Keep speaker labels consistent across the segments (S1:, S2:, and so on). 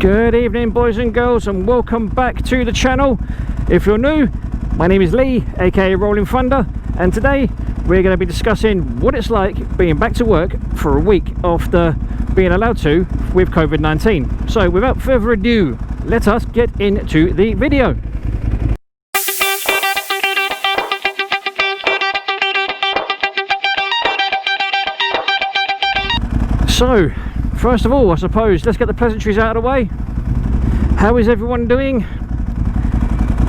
S1: Good evening, boys and girls, and welcome back to the channel. If you're new, my name is Lee, aka Rolling Thunder, and today we're going to be discussing what it's like being back to work for a week after being allowed to with COVID-19. So without further ado, let us get into the video. So first of all, I suppose let's get the pleasantries out of the way. How is everyone doing?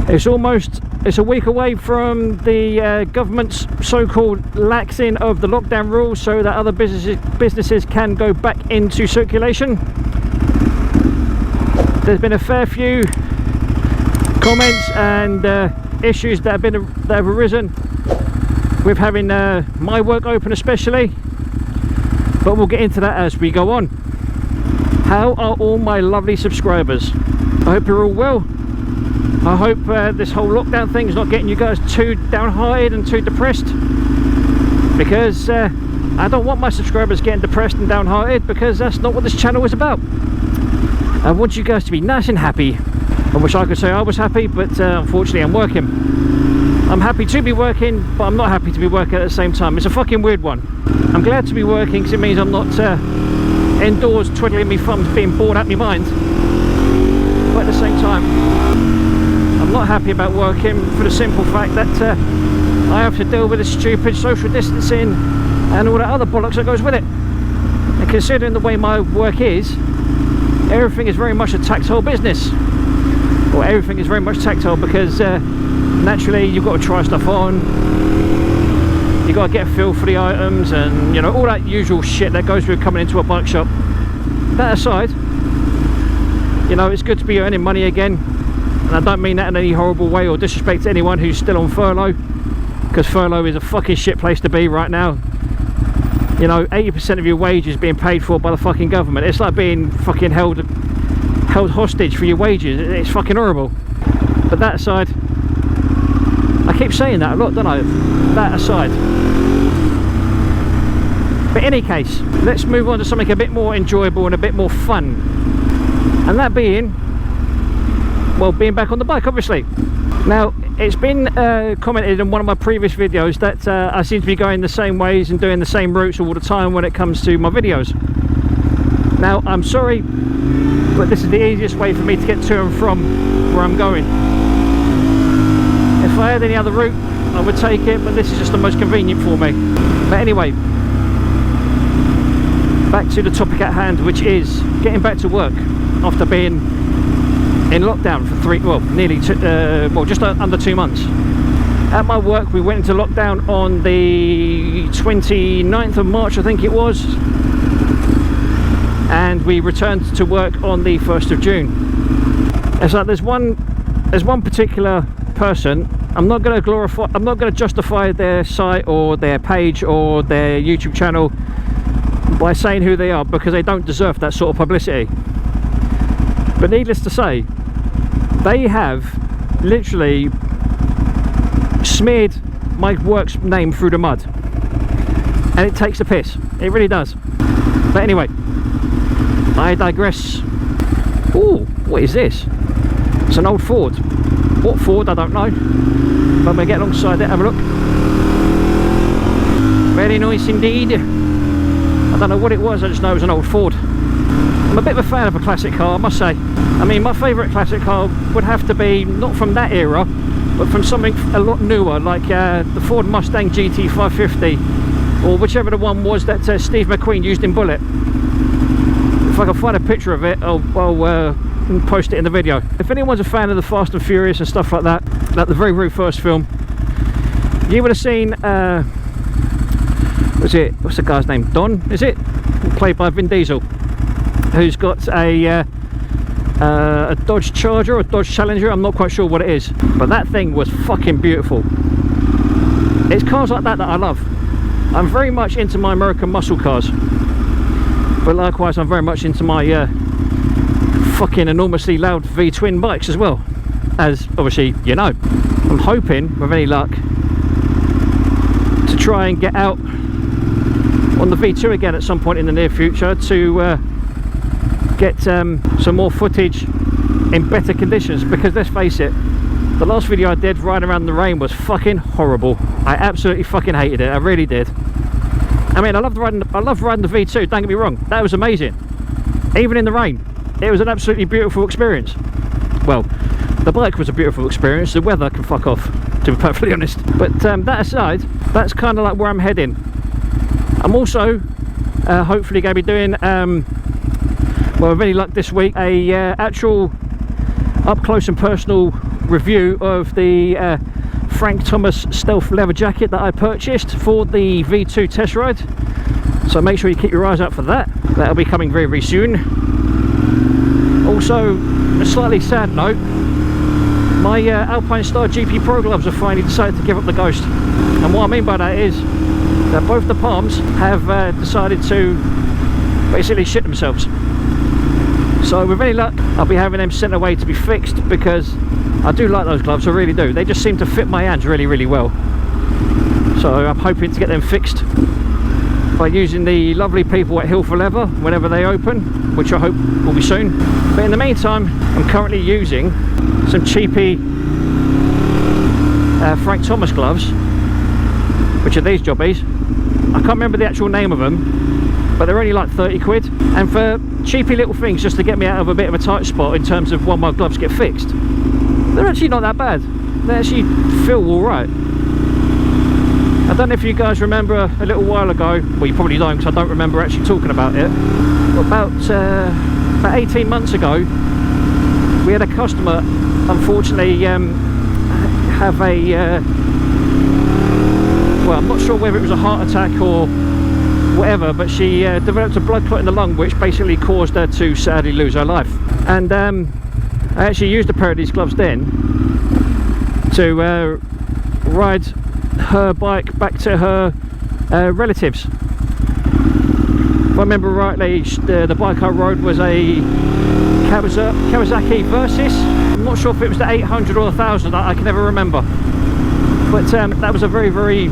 S1: It's a week away from the government's so-called laxing of the lockdown rules so that other businesses can go back into circulation. There's been a fair few comments and issues that have arisen with having my work open especially, but we'll get into that as we go on. How are all my lovely subscribers? I hope you're all well. I hope this whole lockdown thing is not getting you guys too downhearted and too depressed, because I don't want my subscribers getting depressed and downhearted, because that's not what this channel is about. I want you guys to be nice and happy. I wish I could say I was happy, but unfortunately I'm working. I'm happy to be working, but I'm not happy to be working at the same time. It's a fucking weird one. I'm glad to be working because it means I'm not indoors twiddling my thumbs being bored out my mind, but at the same time I'm not happy about working for the simple fact that I have to deal with the stupid social distancing and all that other bollocks that goes with it. And considering the way my work is, everything is very much a tactile business. Well, everything is very much tactile because naturally you've got to try stuff on, you've got to get a feel for the items, and you know, all that usual shit that goes with coming into a bike shop. That aside, you know, it's good to be earning money again, and I don't mean that in any horrible way or disrespect to anyone who's still on furlough, because furlough is a fucking shit place to be right now. You know, 80% of your wages being paid for by the fucking government. It's like being fucking held hostage for your wages. It's fucking horrible. But that aside, I keep saying that a lot, don't I? That aside. But in any case, let's move on to something a bit more enjoyable and a bit more fun. And that being, well, being back on the bike, obviously. Now, it's been commented in one of my previous videos that I seem to be going the same ways and doing the same routes all the time when it comes to my videos. Now, I'm sorry, but this is the easiest way for me to get to and from where I'm going. If I had any other route, I would take it, but this is just the most convenient for me. But anyway, back to the topic at hand, which is getting back to work after being in lockdown for just under 2 months. At my work, we went into lockdown on the 29th of March, I think it was, and we returned to work on the 1st of June. It's like there's one particular person. I'm not going to justify their site or their page or their YouTube channel by saying who they are, because they don't deserve that sort of publicity. But needless to say, they have literally smeared my work's name through the mud, and it takes the piss. It really does. But anyway, I digress. Ooh, what is this? It's an old Ford. What Ford, I don't know, but we'll get alongside it, have a look. Very nice indeed. I don't know what it was, I just know it was an old Ford. I'm a bit of a fan of a classic car, I must say. I mean, my favourite classic car would have to be not from that era, but from something a lot newer, like the Ford Mustang GT 550, or whichever the one was that Steve McQueen used in Bullet. If I can find a picture of it, I'll post it in the video. If anyone's a fan of the Fast and Furious and stuff like that, like the very, very first film, you would have seen, what's the guy's name? Don, is it? Played by Vin Diesel, who's got a Dodge Charger or Dodge Challenger, I'm not quite sure what it is, but that thing was fucking beautiful. It's cars like that I love. I'm very much into my American muscle cars, but likewise I'm very much into my fucking enormously loud V-twin bikes as well, as obviously you know. I'm hoping with any luck to try and get out on the V2 again at some point in the near future to get some more footage in better conditions, because let's face it, the last video I did riding around in the rain was fucking horrible. I absolutely fucking hated it. I really did. I mean, I loved riding the V2, don't get me wrong, that was amazing. Even in the rain, it was an absolutely beautiful experience. Well, the bike was a beautiful experience, the weather can fuck off, to be perfectly honest. But that aside, that's kind of like where I'm heading. I'm also hopefully going to be doing, well, with any luck this week, a actual up close and personal review of the Frank Thomas stealth leather jacket that I purchased for the V2 test ride. So make sure you keep your eyes out for that. That'll be coming very, very soon. Also, a slightly sad note, my Alpine Star GP Pro gloves have finally decided to give up the ghost. And what I mean by that is that both the palms have decided to basically shit themselves. So with any luck, I'll be having them sent away to be fixed, because I do like those gloves, I really do. They just seem to fit my hands really, really well. So I'm hoping to get them fixed by using the lovely people at Hill for Leather whenever they open, which I hope will be soon. But in the meantime, I'm currently using some cheapy Frank Thomas gloves, which are these jobbies. I can't remember the actual name of them, but they're only like 30 quid. And for cheapy little things just to get me out of a bit of a tight spot in terms of when my gloves get fixed, they're actually not that bad. They actually feel alright. I don't know if you guys remember a little while ago, well, you probably don't, because I don't remember actually talking about it. About 18 months ago, we had a customer unfortunately have a well, I'm not sure whether it was a heart attack or whatever, but she developed a blood clot in the lung, which basically caused her to sadly lose her life. And I actually used a pair of these gloves then to ride her bike back to her relatives. If I remember rightly, the bike I rode was a Kawasaki Versys. I'm not sure if it was the 800 or the 1000, I can never remember. But that was a very, very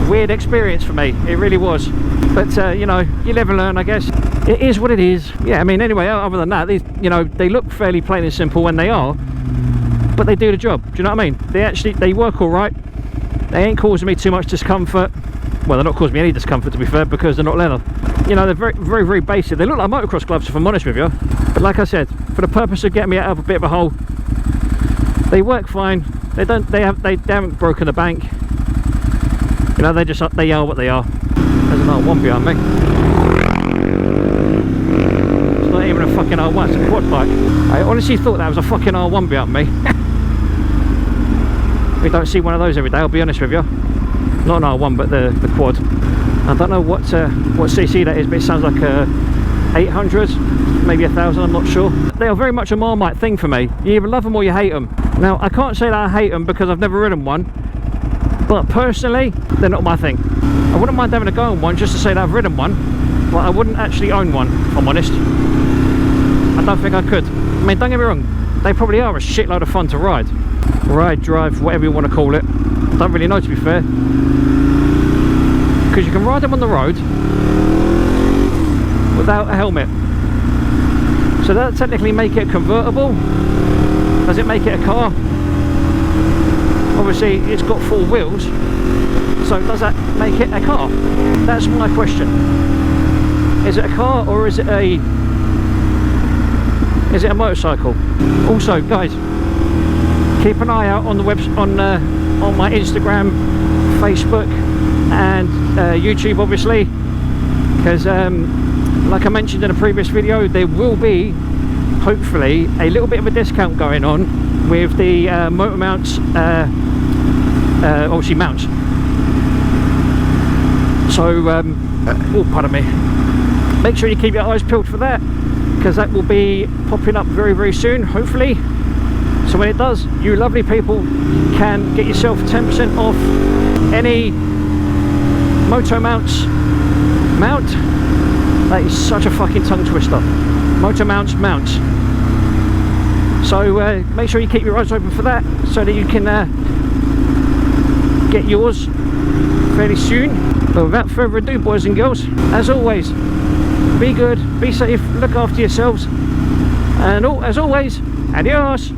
S1: weird experience for me, it really was. But you know, you live and learn, I guess. It is what it is. Yeah, I mean, anyway, other than that, these, you know, they look fairly plain and simple when they are, but they do the job. Do you know what I mean? They work all right. They ain't causing me too much discomfort. Well, they're not causing me any discomfort, to be fair, because they're not leather. You know, they're very, very, very basic. They look like motocross gloves, if I'm honest with you. But like I said, for the purpose of getting me out of a bit of a hole, they work fine. They haven't broken the bank. You know, they are what they are. There's an R1 behind me. It's not even a fucking R1, it's a quad bike. I honestly thought that was a fucking R1 behind me. We don't see one of those every day, I'll be honest with you. Not an R1, but the quad. I don't know what cc that is, but it sounds like a 800, maybe 1000, I'm not sure. They are very much a Marmite thing for me. You either love them or you hate them. Now, I can't say that I hate them because I've never ridden one, but personally, they're not my thing. I wouldn't mind having a go on one just to say that I've ridden one, but I wouldn't actually own one, if I'm honest. I don't think I could. I mean, don't get me wrong, they probably are a shitload of fun to ride. Ride, drive, whatever you want to call it. I don't really know, to be fair. Because you can ride them on the road without a helmet. So that technically make it convertible. Does it make it a car? Obviously it's got four wheels, so does that make it a car? That's my question. Is it a car or is it a motorcycle? Also, guys, keep an eye out on the on my Instagram, Facebook and YouTube, obviously, because like I mentioned in a previous video, there will be hopefully a little bit of a discount going on with the MOTOMOUNTS obviously mounts. So oh, pardon me, make sure you keep your eyes peeled for that, because that will be popping up very, very soon, hopefully. So when it does, you lovely people can get yourself 10% off any MOTOMOUNTS mount. That is such a fucking tongue twister. MOTOMOUNTS mounts. So make sure you keep your eyes open for that, so that you can get yours fairly soon. But without further ado, boys and girls, as always, be good, be safe, look after yourselves, and as always, adios.